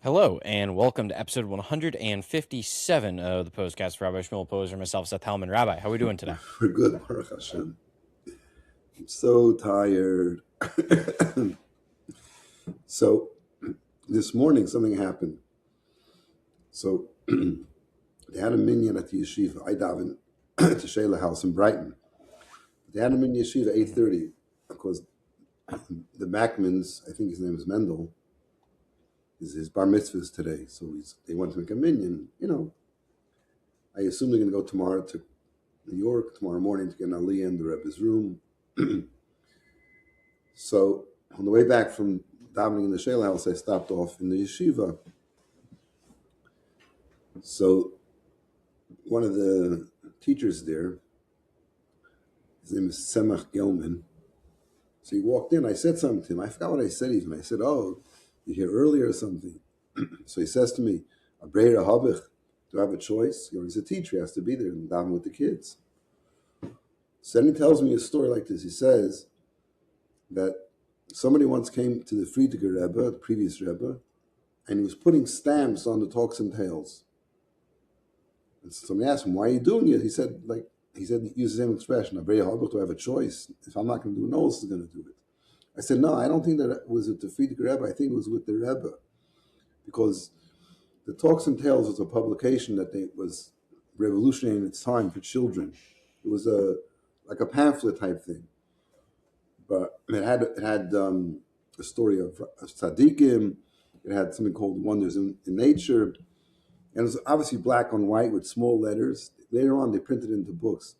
Hello, and welcome to episode 157 of the Pos-cast. Rabbi Shmuel Posner, myself, Seth Hellman. Rabbi, how are we doing today? We're good, Baruch Hashem. I'm so tired. So this morning something happened. So they had a minyan at the yeshiva. I davened to Shayla House in Brighton. They had a minyan yeshiva at 8:30 because the Backmans, I think his name is Mendel, is his bar mitzvahs today. So they want to make a minyan. I assume they're going to go tomorrow to New York tomorrow morning to get an aliyah in the Rebbe's room. So on the way back from davening in the Shayla House, I stopped off in the yeshiva. So one of the teachers there, his name is Semach Gelman. So he walked in. I said something to him. I forgot what I said even. I said, "Oh, you here earlier or something?" So he says to me, "Abreira Habich, do I have a choice?" He's a teacher. He has to be there and daven with the kids. So then he tells me a story like this. He says that somebody once came to the Friediger Rebbe, the previous Rebbe, and he was putting stamps on the talks and tales. And somebody asked him, "Why are you doing it?" He said, he used the same expression, "Abreira Habich, do I have a choice? If I'm not going to do it, no one else is going to do it." I said, "No, I don't think that it was with the Friediger Rebbe. I think it was with the Rebbe, because the Talks and Tales was a publication that was revolutionary in its time for children. It was like a pamphlet type thing, but it had a story of tzaddikim. It had something called Wonders in Nature, and it was obviously black on white with small letters. Later on, they printed it into books,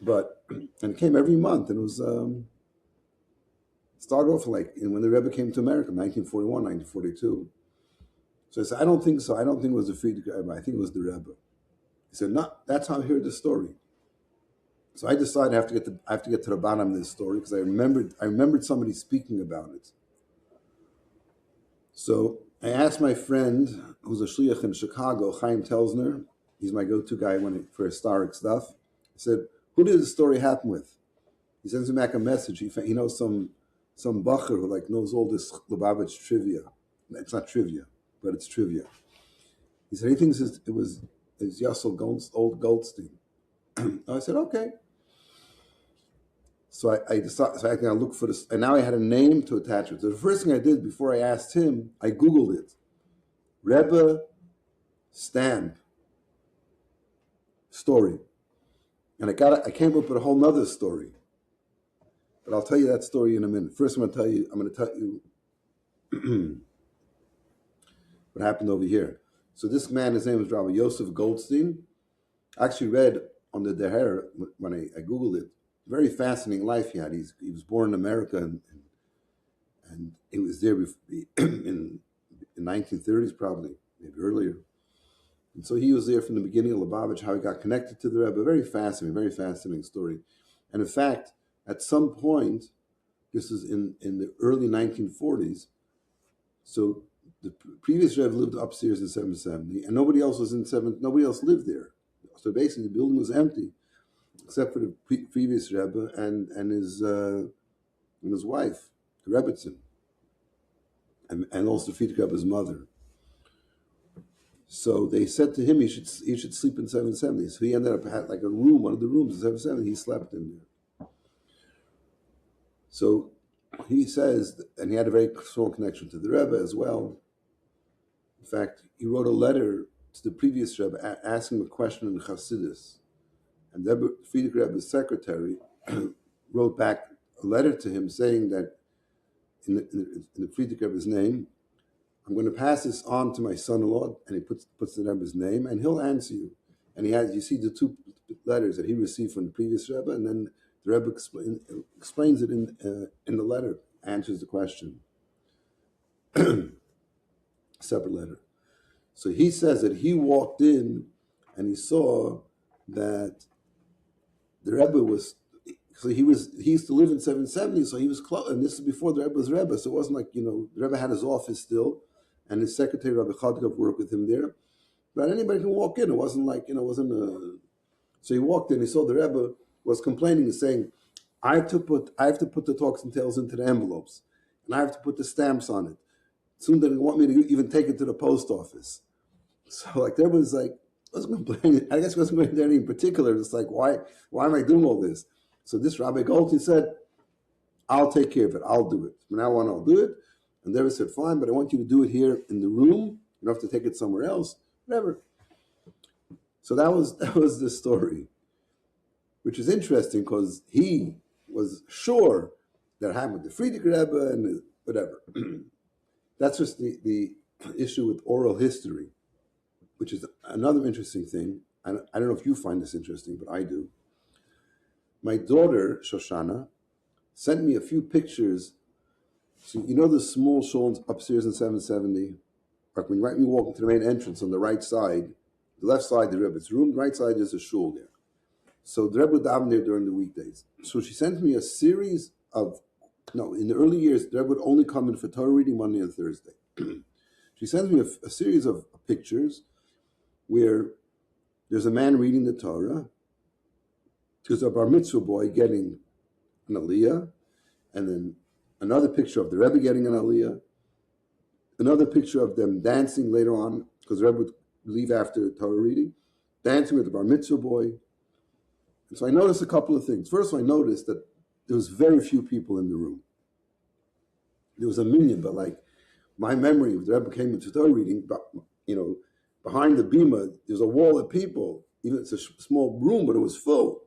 and it came every month, and it was started off when the Rebbe came to America, 1941, 1942. So I said, "I don't think so. I don't think it was the Friedrich Rebbe. I think it was the Rebbe." He said, "No, that's how I heard the story." So I decided I have to get to the bottom of this story because I remembered somebody speaking about it. So I asked my friend, who's a shliach in Chicago, Chaim Telsner. He's my go-to guy for historic stuff. I said, "Who did the story happen with?" He sends me back a message. He knows some bacher who knows all this Lubavitch trivia. It's not trivia, but it's trivia. He said he thinks it was Yassel old Goldstein. I said, "Okay." So I decided. So I can look for this, and now I had a name to attach it. So the first thing I did before I asked him, I Googled it. Rebbe stamp story, and I came up with a whole nother story. But I'll tell you that story in a minute. First, I'm going to tell you what happened over here. So this man, his name is Rabbi Yosef Goldstein. I actually read on the Deher when I Googled it. Very fascinating life he had. He was born in America and he was there in 1930s probably, maybe earlier. And so he was there from the beginning of Lubavitch, how he got connected to the Rebbe. Very fascinating story. And in fact, at some point, this is in the early 1940s, so the previous Rebbe lived upstairs in 770, and nobody else lived there. So basically, the building was empty, except for the previous Rebbe and his wife, the Rebbitzin, and also the Friedrich Rebbe's mother. So they said to him he should sleep in 770. So he ended up had like a room, one of the rooms in 770. He slept in there. So he says, and he had a very strong connection to the Rebbe as well. In fact, he wrote a letter to the previous Rebbe asking him a question in Chassidus. And Friedrich Rebbe's secretary wrote back a letter to him saying that in the Friedrich Rebbe's name, "I'm going to pass this on to my son-in-law," and he puts the Rebbe's name, "and he'll answer you." And you see the two letters that he received from the previous Rebbe, and then the Rebbe explains it in the letter, answers the question. Separate letter. So he says that he walked in and he saw that the Rebbe was, so he used to live in 770, so he was close, and this is before the Rebbe was Rebbe, so it wasn't like, the Rebbe had his office still, and his secretary, Rabbi Chadkov, worked with him there, but anybody can walk in. It wasn't like, so he walked in, he saw the Rebbe was complaining and saying, I have to put the talks and tales into the envelopes, and I have to put the stamps on it. Soon they didn't want me to even take it to the post office. So like there was like, I wasn't complaining. I guess I wasn't going to any in particular. It's like, why am I doing all this? So this Rabbi Goldstein said, I'll take care of it. I'll do it. From now on, I'll do it. And Rebbe said, fine, but I want you to do it here in the room. You don't have to take it somewhere else. Whatever. So that was the story, which is interesting because he was sure that happened with the Friedrich Rebbe and whatever. That's just the issue with oral history, which is another interesting thing. I don't know if you find this interesting, but I do. My daughter, Shoshana, sent me a few pictures. So you know the small shul upstairs in 770? Like when you walk into the main entrance on the right side, the left side, the Rebbe's room, the right side is a shul there. So the Rebbe would daven there during the weekdays. So she sent me a series of, in the early years, the Rebbe would only come in for Torah reading Monday and Thursday. She sends me a series of pictures where there's a man reading the Torah, there's a bar mitzvah boy getting an aliyah, and then another picture of the Rebbe getting an aliyah, another picture of them dancing later on, because the Rebbe would leave after the Torah reading, dancing with the bar mitzvah boy. And so I noticed a couple of things. First, I noticed that there was very few people in the room. There was a million, but like my memory of the Rebbe came into Torah reading, behind the bima, there's a wall of people. Even it's a small room, but it was full.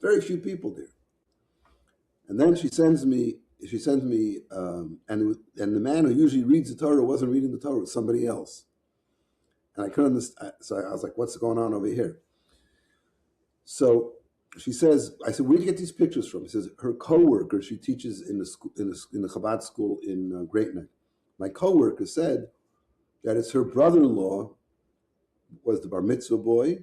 Very few people there. And then she sends me, and the man who usually reads the Torah wasn't reading the Torah, it was somebody else. And I couldn't understand. So I was like, what's going on over here? So she says, I said, where'd you get these pictures from? She says, her coworker, she teaches in the Chabad school in Great Neck. My coworker said that it's her brother-in-law was the bar mitzvah boy.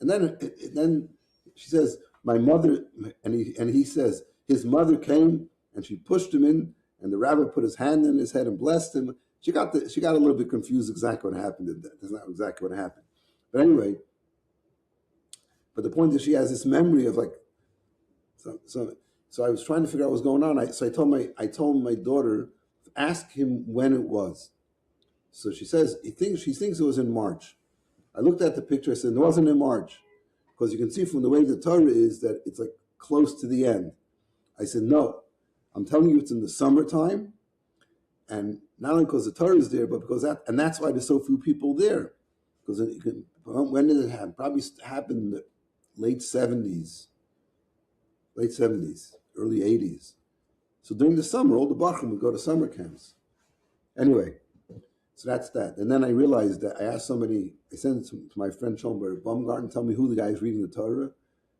And then she says, my mother, and he says, his mother came and she pushed him in, and the rabbi put his hand in his head and blessed him. She got a little bit confused exactly what happened. That's not exactly what happened. But anyway, but the point is she has this memory of like, so I was trying to figure out what was going on. So I told my daughter, ask him when it was. So she says, she thinks it was in March. I looked at the picture, I said, it wasn't in March. Because you can see from the way the Torah is that it's like close to the end. I said, no, I'm telling you it's in the summertime. And not only because the Torah is there, but because that's why there's so few people there. Because when did it happen? Probably happened in the late 70s, early 80s. So during the summer, all the Bachrim would go to summer camps. Anyway, so that's that. And then I realized that I asked somebody, I sent it to my friend Schoenberg Baumgarten, tell me who the guy is reading the Torah.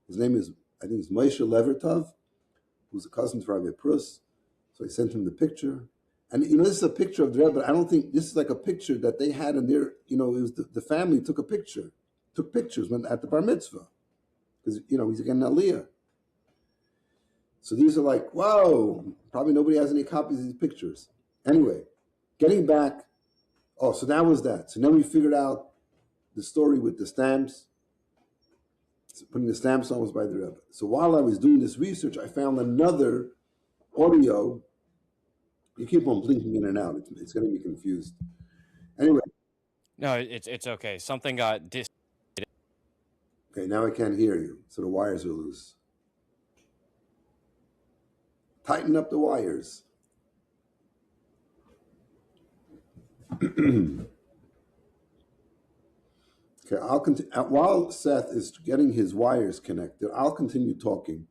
His name is, I think it's Moshe Levertov, who's a cousin to Rabbi Prus. So I sent him the picture. And, this is a picture of the Rebbe, but I don't think, this is like a picture that they had in their, it was the family took pictures at the bar mitzvah. Because, he's getting aliyah. So these are like, whoa, probably nobody has any copies of these pictures. Anyway, getting back, so that was that. So then we figured out the story with the stamps. So putting the stamps on was by the Rebbe. So while I was doing this research, I found another audio. You keep on blinking in and out. It's going to be confused. Anyway. No, it's okay. Something got Okay, now I can't hear you. So the wires are loose. Tighten up the wires. Okay, I'll continue. While Seth is getting his wires connected, I'll continue talking.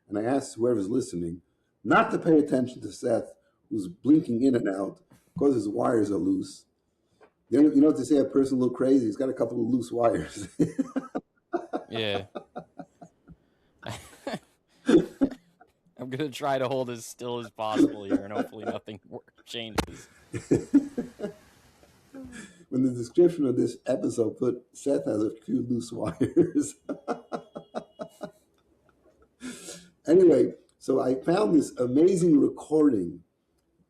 And I ask whoever's listening not to pay attention to Seth, who's blinking in and out because his wires are loose. You know what they say, a person a little crazy, he's got a couple of loose wires. Yeah. I'm going to try to hold as still as possible here, and hopefully nothing changes. When the description of this episode put Seth has a few loose wires. Anyway, so I found this amazing recording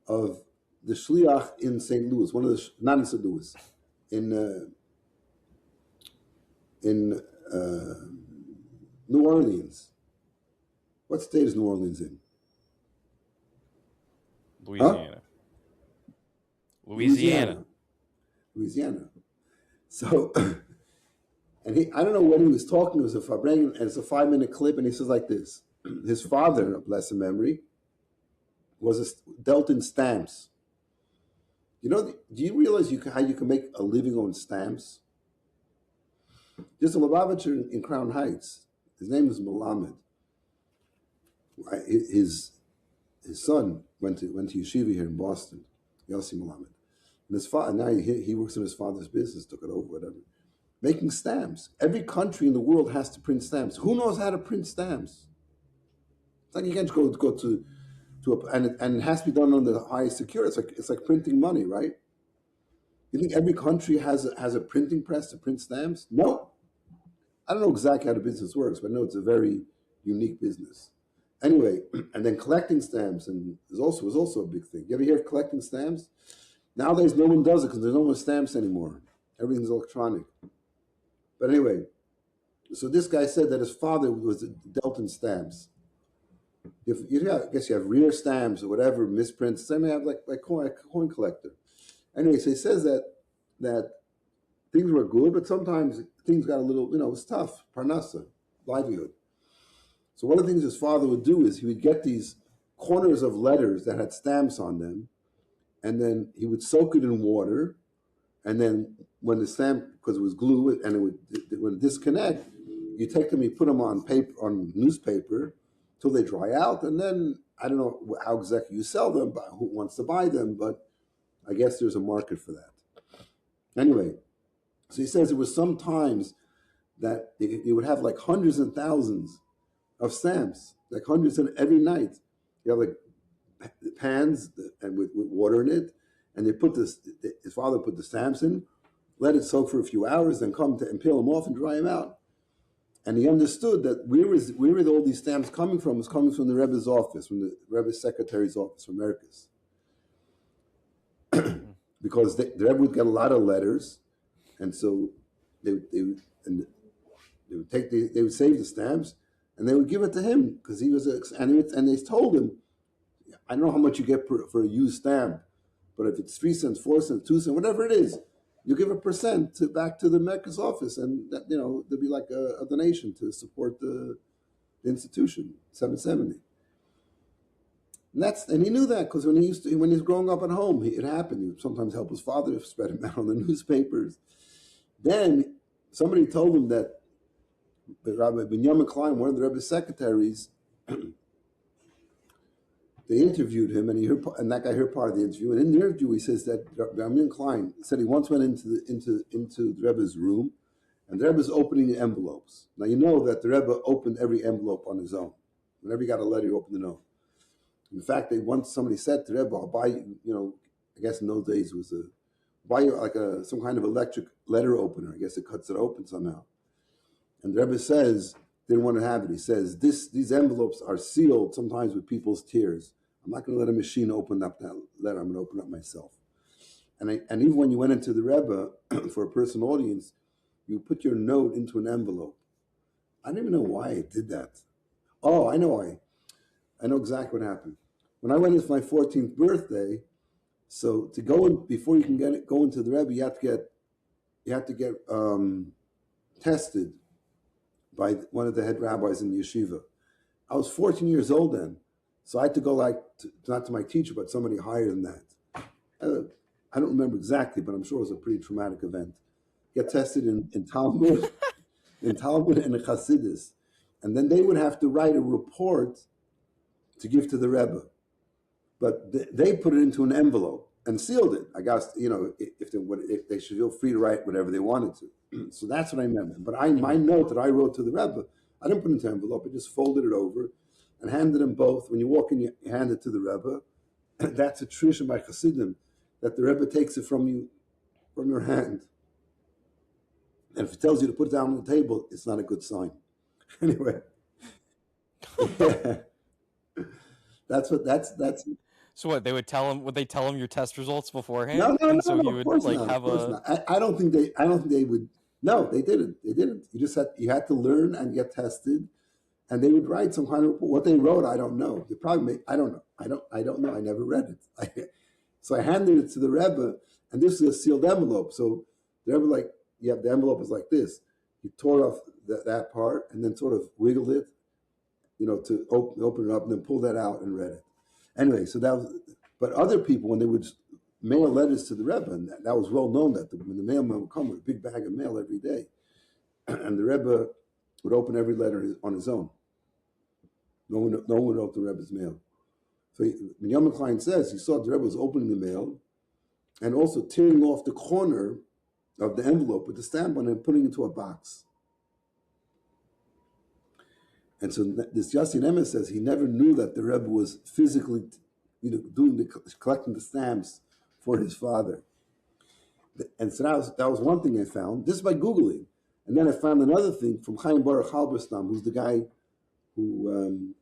of the Shliach in St. Louis, one of the, not in St. Louis, in New Orleans. What state is New Orleans in? Louisiana. Louisiana. So, and I don't know what he was talking. It was a Fabrengen, and it's a 5-minute clip, and he says like this: his father, bless his memory, dealt in stamps. Do you realize how you can make a living on stamps? There's a Lubavitcher in Crown Heights. His name is Melamed. His son went to yeshiva here in Boston, Yossi Melamed. And his father, now he works in his father's business, took it over, whatever. Making stamps. Every country in the world has to print stamps. Who knows how to print stamps? It's like you can't go to and it has to be done under the highest security. It's like printing money, right? You think every country has a printing press to print stamps? No. I don't know exactly how the business works, but I know it's a very unique business. Anyway, and then collecting stamps was also a big thing. You ever hear of collecting stamps? Nowadays, no one does it because there's no more stamps anymore. Everything's electronic. But anyway, so this guy said that his father was dealt in stamps. I guess you have rear stamps or whatever, misprints. Then you have like coin collector. Anyway, so he says that things were good, but sometimes things got a little, it was tough. Parnassa, livelihood. So one of the things his father would do is he would get these corners of letters that had stamps on them, and then he would soak it in water, and then when the stamp, because it was glue, and it would disconnect, you take them, you put them on newspaper, till they dry out, and then I don't know how exactly you sell them, but who wants to buy them, but I guess there's a market for that. Anyway, so he says it was sometimes that you would have like hundreds and thousands of stamps, like hundreds every night. You have like pans and with water in it, and his father put the stamps in, let it soak for a few hours, then come and peel them off and dry them out. And he understood that where were all these stamps coming from? It was coming from the Rebbe's office, from the Rebbe's secretary's office, from Americas. Because the Rebbe would get a lot of letters, and so they would save the stamps, and they would give it to him because he was and they told him, I don't know how much you get for a used stamp, but if it's 3 cents, 4 cents, 2 cents, whatever it is, you give a percent back to the America's office, and that, there'll be like a donation to support the institution, 770. And he knew that because when he was growing up at home, it happened. He would sometimes help his father spread him out on the newspapers. Then somebody told him that the Rabbi Binyamin Klein, one of the Rebbe's secretaries, they interviewed him, and that guy heard part of the interview. And in the interview, he says that Rabbi Binyamin Klein said he once went into the Rebbe's room, and the Rebbe's opening the envelopes. Now you know that the Rebbe opened every envelope on his own. Whenever he got a letter, he opened it on. In fact, once somebody said to Rebbe, I'll buy you, I guess in those days it was buy you like some kind of electric letter opener. I guess it cuts it open somehow. And the Rebbe didn't want to have it. He says, these envelopes are sealed sometimes with people's tears. I'm not going to let a machine open up that letter. I'm going to open it up myself. And even when you went into the Rebbe for a personal audience, you put your note into an envelope. I don't even know why I did that. Oh, I know why. I know exactly what happened. When I went in for my 14th birthday, so to go in before you can go into the Rebbe, you have to get tested by one of the head rabbis in the yeshiva. I was 14 years old then, so I had to go not to my teacher, but somebody higher than that. I don't remember exactly, but I'm sure it was a pretty traumatic event. Get tested in Talmud, and Chassidus, and then they would have to write a report to give to the Rebbe. But they put it into an envelope and sealed it. I guess, if they should feel free to write whatever they wanted to. So that's what I remember. But my note that I wrote to the Rebbe, I didn't put it into an envelope. I just folded it over and handed them both. When you walk in, you hand it to the Rebbe. And that's a tradition by Chassidim, that the Rebbe takes it from you, from your hand. And if he tells you to put it down on the table, it's not a good sign. Anyway. Yeah. That's. So what, would they tell him your test results beforehand? No, so he would like have a. I don't think they would. No, they didn't. You had to learn and get tested, and they would write some kind of report. What they wrote, I don't know. They probably I don't know. I don't know. I never read it. So I handed it to the Rebbe, and this is a sealed envelope. So the Rebbe, like, yeah, the envelope is like this. He tore off that part and then sort of wiggled it, to open it up and then pull that out and read it. Anyway, so that was, but other people, when they would mail letters to the Rebbe, and that was well known that when the mailman would come with a big bag of mail every day, and the Rebbe would open every letter on his own. No one would open the Rebbe's mail. So when Yom Klein says he saw the Rebbe was opening the mail and also tearing off the corner of the envelope with the stamp on it and putting it into a box. And so this Yossi Nemes says he never knew that the Rebbe was physically, collecting the stamps for his father. And so that was one thing I found, just by Googling. And then I found another thing from Chaim Baruch Halberstam, who's the guy who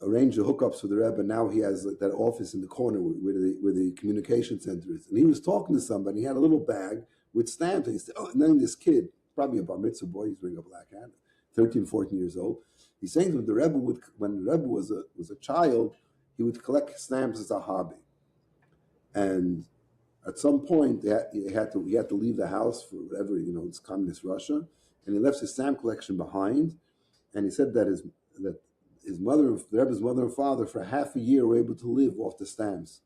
arranged the hookups for the Rebbe. Now he has that office in the corner where the communication center is. And he was talking to somebody. He had a little bag with stamps. And he said, and then this kid, probably a bar mitzvah boy, he's wearing a black hat, 13, 14 years old. He's saying to him, when the Rebbe was a child, he would collect stamps as a hobby. And at some point, he had to leave the house for whatever, it's communist Russia, and he left his stamp collection behind. And he said that his mother, the Rebbe's mother and father, for half a year were able to live off the stamps,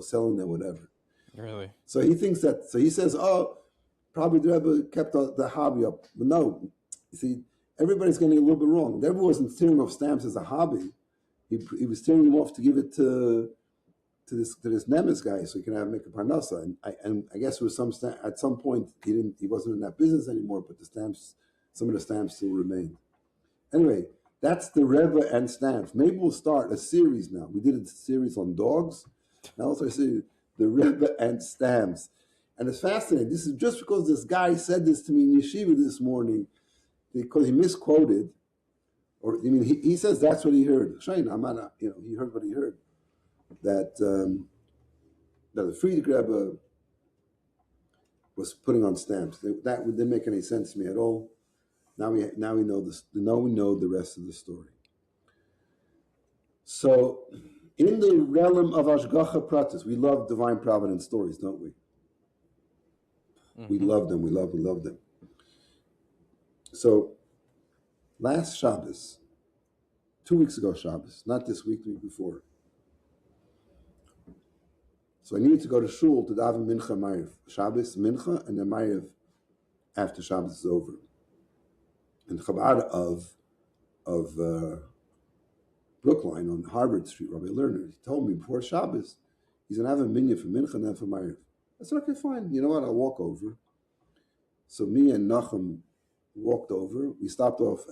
selling them, whatever. Really? So he thinks that. So he says, probably the Rebbe kept the hobby up. But no, you see, everybody's getting a little bit wrong. The Rebbe wasn't tearing off stamps as a hobby. He was tearing them off to give it to this Nemes guy, so he can make a parnasa. And I guess it was at some point he wasn't in that business anymore, but some of the stamps still remained. Anyway, that's the Rebbe and stamps. Maybe we'll start a series now. We did a series on dogs. Now also I see the Rebbe and stamps. And it's fascinating. This is just because this guy said this to me in yeshiva this morning, because he misquoted, or he says that's what he heard. Shane, he heard what he heard. That the Friedrich Rebbe was putting on stamps. That didn't make any sense to me at all. Now we know this. Now we know the rest of the story. So, in the realm of Ashgacha Pratis, we love divine providence stories, don't we? Mm-hmm. We love them. We love them. So, last Shabbos, 2 weeks ago Shabbos, not this week, the week before. So I needed to go to shul to daven mincha ma'ariv, Shabbos mincha, and then ma'ariv after Shabbos is over. And Chabad of Brookline on Harvard Street, Rabbi Lerner, he told me before Shabbos, he's going to have a minyan for mincha and then for ma'ariv. I said, okay, fine. You know what? I'll walk over. So me and Nachum walked over. We stopped off.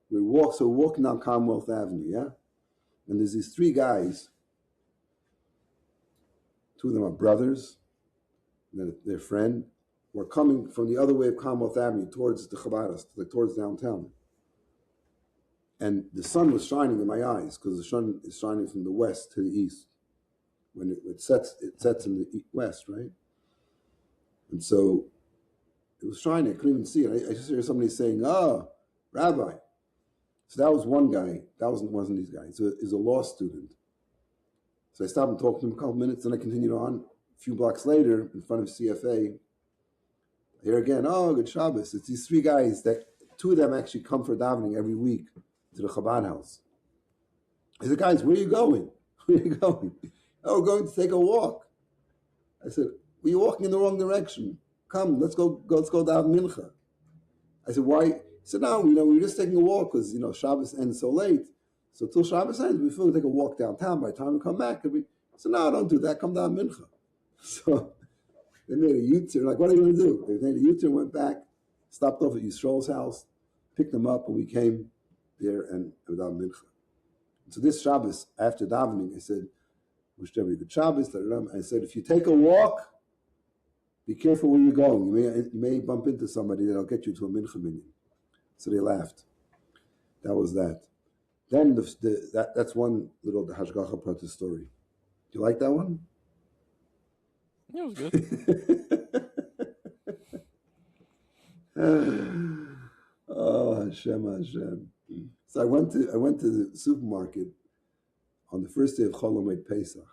We're walking down Commonwealth Avenue, yeah? And there's these three guys. Two of them are brothers, and their friend. We're coming from the other way of Commonwealth Avenue towards the Chabad, like towards downtown. And the sun was shining in my eyes because the sun is shining from the west to the east. When it sets in the west, right? And so it was shining. I couldn't even see it. I just heard somebody saying, Rabbi. So that was one guy. That wasn't these guys. He's a law student. So I stopped and talked to him a couple minutes, and I continued on. A few blocks later, in front of CFA, I hear again, good Shabbos. It's these three guys that two of them actually come for davening every week to the Chabad house. I said, guys, where are you going? Where are you going? Oh, we're going to take a walk. I said, well, you're walking in the wrong direction. Come, let's go daven mincha. I said, why? He said, no, we're just taking a walk because, Shabbos ends so late. So till Shabbos ends, we feel we take a walk downtown. By the time we come back, I said, no, don't do that. Come down mincha. So they made a U-turn. Like, what are you going to do? They made a U-turn, went back, stopped off at Yisrael's house, picked them up, and we came there and down mincha. So this Shabbos, after davening, I said, wish everybody good Shabbos. I said, if you take a walk, be careful where you're going. You may bump into somebody that'll get you to a mincha minyan. So they laughed. That was that. Then that's one little Hashgacha Pratis story. Do you like that one? Yeah, it was good. Oh, Hashem. So I went to the supermarket on the first day of Chol Hamoed Pesach.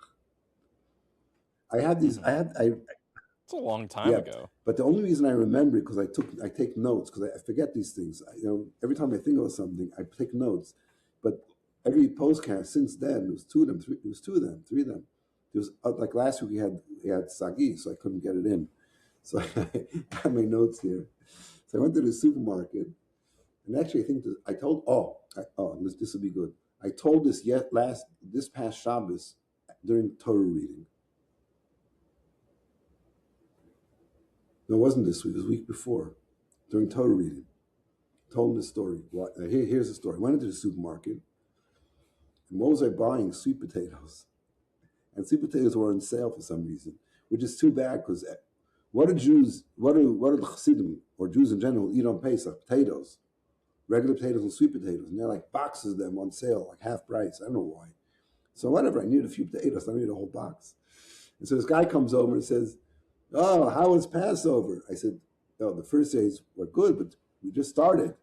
I had these. It's a long time ago. But the only reason I remember it because I take notes because I forget these things. Every time I think of something, I take notes. But every Pos-cast since then, it was two of them, three of them. There was like last week we had Sagi, so I couldn't get it in. So I got my notes here. So I went to the supermarket, and actually I think I told. This will be good. I told this this past Shabbos during Torah reading. No, it wasn't this week. It was the week before, during Torah reading. I told him the story. Here's the story. I went into the supermarket, and what was I buying? Sweet potatoes. And sweet potatoes were on sale for some reason, which is too bad because what do the Chassidim, or Jews in general, eat on Pesach? Potatoes. Regular potatoes and sweet potatoes. And they're like boxes of them on sale, like half price. I don't know why. So whatever, I needed a few potatoes. I don't need a whole box. And so this guy comes over and says, "Oh, how was Passover?" I said, "Oh, the first days were good, but we just started."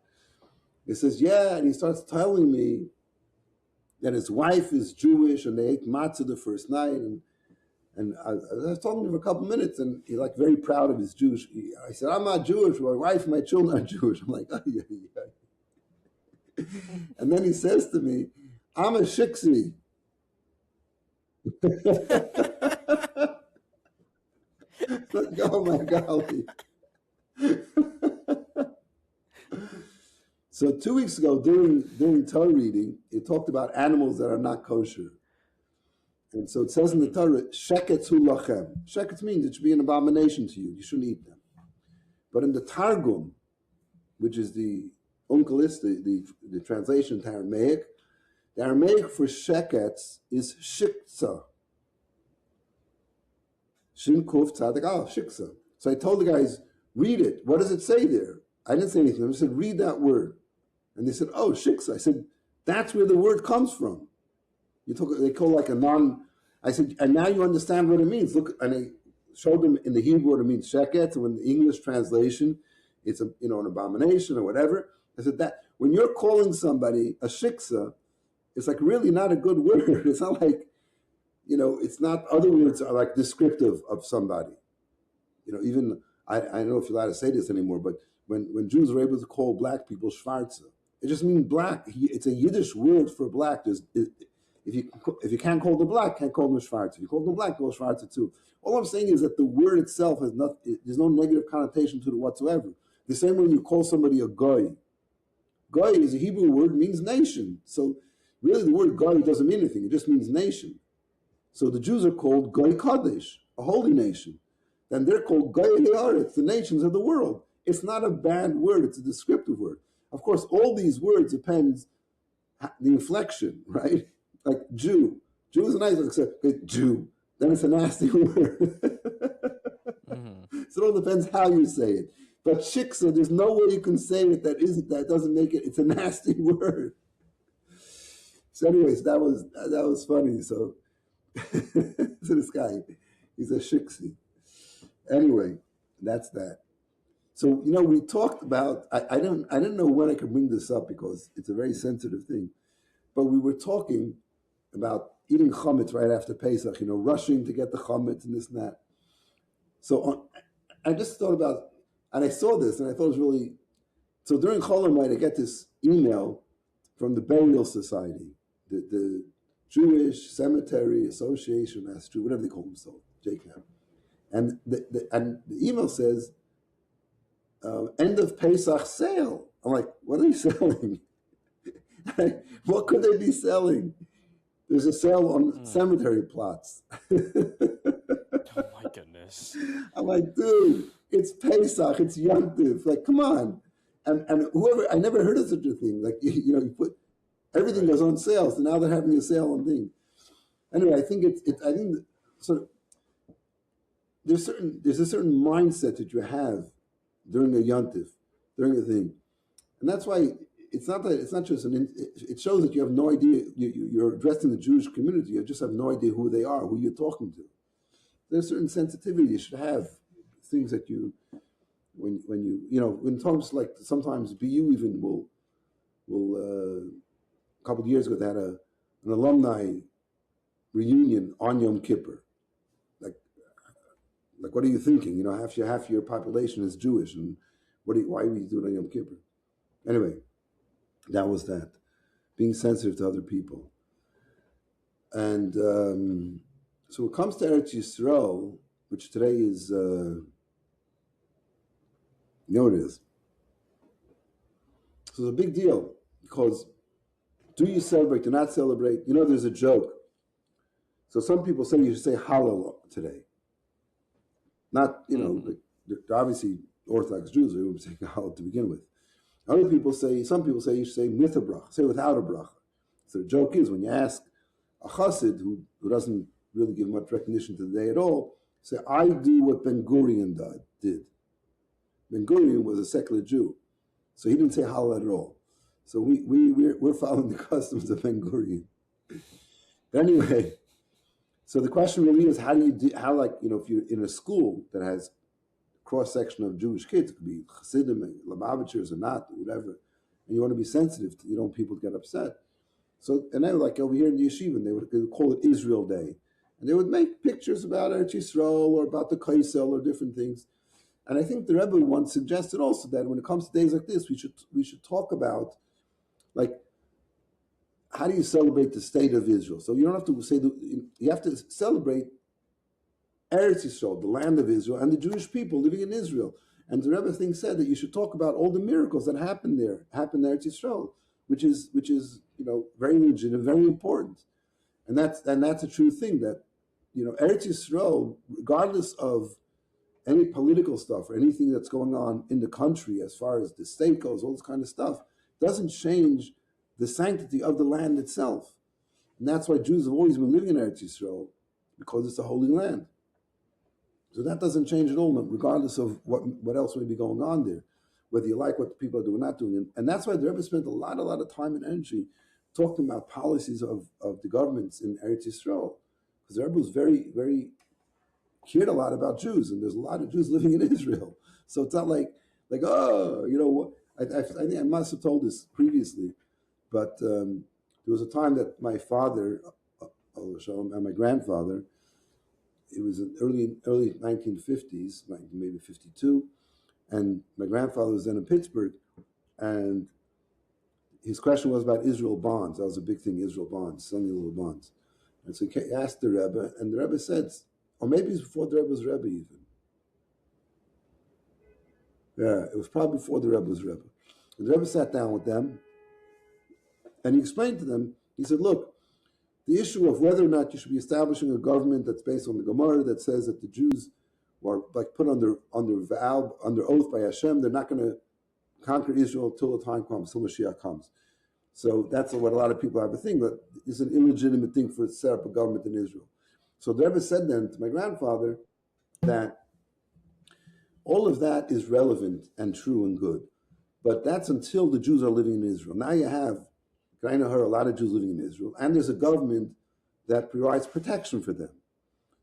He says, "Yeah," and he starts telling me that his wife is Jewish and they ate matzah the first night. And I was talking to him for a couple of minutes, and he's like very proud of his Jewish. I said, "I'm not Jewish. My wife and my children are Jewish." I'm like, "Oh, yeah, yeah." And then he says to me, "I'm a shiksi." Like, oh my golly. So 2 weeks ago, during Torah reading, it talked about animals that are not kosher. And so it says in the Torah, "Sheketz hu lachem." Sheketz means it should be an abomination to you. You shouldn't eat them. But in the Targum, which is the Onkelis, the translation to Aramaic, the Aramaic for sheketz is shiksa. Shin kuf tzadik al, shiksa. So I told the guys, read it. What does it say there? I didn't say anything. I said, read that word. And they said, oh, shiksa. I said, that's where the word comes from. They call like a non. I said, and now you understand what it means. Look, and I showed them in the Hebrew what it means, sheket. And in the English translation, it's an abomination or whatever. I said that when you're calling somebody a shiksa, it's like really not a good word. It's not like, it's not. Other words are like descriptive of somebody. Even I don't know if you're allowed to say this anymore, but when Jews were able to call black people schwarze, it just means black. It's a Yiddish word for black. If you can't call them black, can't call them schwarze. If you call them black, call schwarze too. All I'm saying is that the word itself has there's no negative connotation to it whatsoever. The same way you call somebody a goy. Goy is a Hebrew word, means nation. So really the word goy doesn't mean anything. It just means nation. So the Jews are called goy kadosh, a holy nation. Then they're called goy haaretz, the nations of the world. It's not a bad word. It's a descriptive word. Of course, all these words depends the inflection, right? Like Jew. Jew is a nice word, except Jew. Then it's a nasty word. Mm-hmm. So it all depends how you say it. But shiksa, there's no way you can say it that doesn't make it. It's a nasty word. So, anyways, that was funny. So, so this guy, he's a shiksi. Anyway, that's that. So we talked about. I didn't know when I could bring this up because it's a very sensitive thing. But we were talking about eating chametz right after Pesach. Rushing to get the chametz and this and that. So I just thought about. And I saw this, and I thought it was really. So during Chol Hamoed, I get this email from the Burial Society, the Jewish Cemetery Association, whatever they call themselves, JCAM. And the email says, "End of Pesach sale." I'm like, what are they selling? What could they be selling? There's a sale on cemetery plots. Oh my goodness! I'm like, dude. It's Pesach, it's Yom Tov. Like, come on. And whoever, I never heard of such a thing. Like, you put, everything goes on sale. So now they're having a sale on things. Anyway, I think there's a certain mindset that you have during a Yom Tov, during a thing. And that's why it's not just it shows that you have no idea, you're addressing the Jewish community. You just have no idea who they are, who you're talking to. There's a certain sensitivity you should have. Things that when times like sometimes BU even will a couple of years ago they had an alumni reunion on Yom Kippur. Like, what are you thinking? You know, half your population is Jewish, and why are we doing it on Yom Kippur? Anyway, that was that. Being sensitive to other people. And so it comes to Eretz Yisrael, which today is, you know what it is. So it's a big deal, because do you celebrate, do not celebrate? You know, there's a joke. So some people say you should say Hallel today. Not, you know, they're obviously Orthodox Jews, they would say Hallel to begin with. Some people say you should say with a bracha, say without a bracha. So the joke is, when you ask a chassid who doesn't really give much recognition to the day at all, say, I do what Ben Gurion did. Ben Gurion was a secular Jew, so he didn't say Hallel at all. So we're following the customs of Ben Gurion. But anyway, so the question really is, if you're in a school that has cross section of Jewish kids, it could be Chassidim, Lubavitchers or not, whatever, and you want to be sensitive to, you don't want people to get upset. So, and they were like over here in the yeshiva, and they would call it Israel Day, and they would make pictures about Eretz Yisrael or about the Kaisel or different things. And I think the Rebbe once suggested also that when it comes to days like this, we should talk about, like, how do you celebrate the state of Israel? So you don't have to say you have to celebrate Eretz Yisrael, the land of Israel, and the Jewish people living in Israel. And the Rebbe said that you should talk about all the miracles that happened in Eretz Yisrael, which is very legitimate, very important, and that's a true thing. That Eretz Yisrael, regardless of any political stuff or anything that's going on in the country as far as the state goes, all this kind of stuff, doesn't change the sanctity of the land itself. And that's why Jews have always been living in Eretz Yisrael, because it's a holy land. So that doesn't change at all, regardless of what else may be going on there, whether you like what the people are doing or not doing. And that's why the Rebbe spent a lot of time and energy talking about policies of the governments in Eretz Yisrael, because the Rebbe was very, very cared a lot about Jews, and there's a lot of Jews living in Israel. So it's not like I think I must have told this previously, but there was a time that my father, and my grandfather, it was in early 1950s, maybe 52, and my grandfather was then in Pittsburgh, and his question was about Israel bonds. That was a big thing, Israel bonds, cellular bonds. And so he asked the Rebbe, and the Rebbe said, or maybe it was before the Rebbe was Rebbe even. Yeah, it was probably before the Rebbe was Rebbe. And the Rebbe sat down with them, and he explained to them, he said, look, the issue of whether or not you should be establishing a government that's based on the Gemara that says that the Jews are like put under oath by Hashem, they're not going to conquer Israel till the time comes, till Mashiach comes. So that's what a lot of people have to think, that it's an illegitimate thing for to set up a government in Israel. So the Rebbe said then to my grandfather that all of that is relevant and true and good, but that's until the Jews are living in Israel. Now you have, I know a lot of Jews living in Israel, and there's a government that provides protection for them.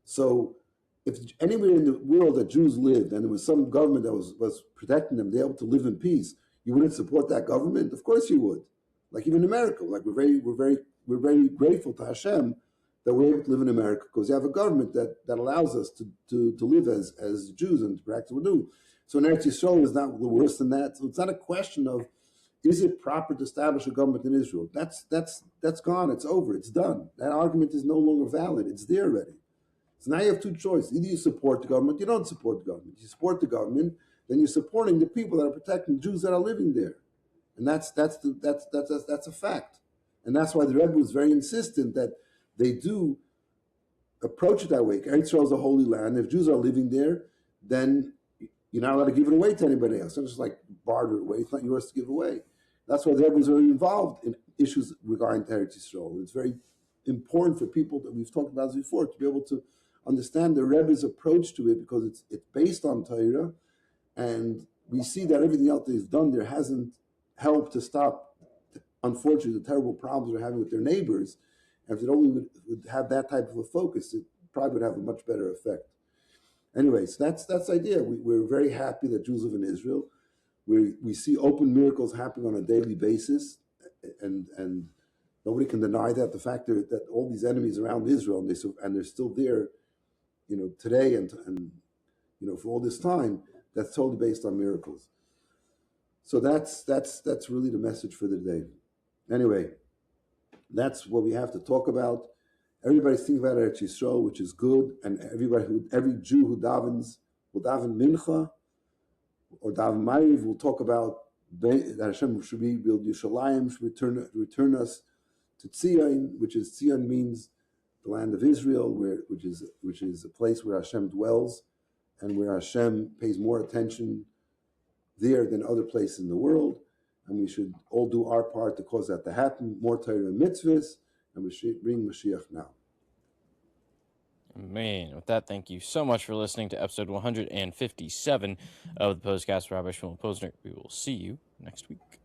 So if anywhere in the world that Jews lived and there was some government that was protecting them, they're able to live in peace, you wouldn't support that government? Of course you would. Like even America, like we're very grateful to Hashem that we're able to live in America, because you have a government that allows us to live as Jews and to practice what we do. So in Eretz Yisrael is not worse than that. So it's not a question of, is it proper to establish a government in Israel? That's gone. It's over. It's done. That argument is no longer valid. It's there already. So now you have two choices. Either you support the government, you don't support the government. You support the government, then you're supporting the people that are protecting Jews that are living there, and that's a fact. And that's why the Rebbe was very insistent that they do approach it that way. Eretz Yisrael is a holy land. If Jews are living there, then you're not allowed to give it away to anybody else. It's not just like barter it away. It's not yours to give away. That's why the Rebbe was very involved in issues regarding Eretz Yisrael. It's very important for people that we've talked about this before to be able to understand the Rebbe's approach to it, because it's based on Torah, and we see that everything else they've done there hasn't helped to stop, unfortunately, the terrible problems they're having with their neighbors. And if it only would have that type of a focus, it probably would have a much better effect. Anyway, so that's the idea. We're very happy that Jews live in Israel. We see open miracles happening on a daily basis, and Nobody can deny that. The fact that all these enemies around Israel, and they're still there, today and for all this time, that's totally based on miracles. So that's really the message for the day. Anyway, that's what we have to talk about. Everybody's thinking about Eretz Yisrael, which is good, and every Jew who davens will daven mincha or daven ma'ariv will talk about that Hashem should rebuild Yerushalayim, should return us to Tzion, which means the land of Israel, which is a place where Hashem dwells, and where Hashem pays more attention there than other places in the world. And we should all do our part to cause that to happen. More Torah and mitzvahs, and we should bring Mashiach now. Man, with that, thank you so much for listening to episode 157 of the Pos-cast. Rabbi Shmuel Posner. We will see you next week.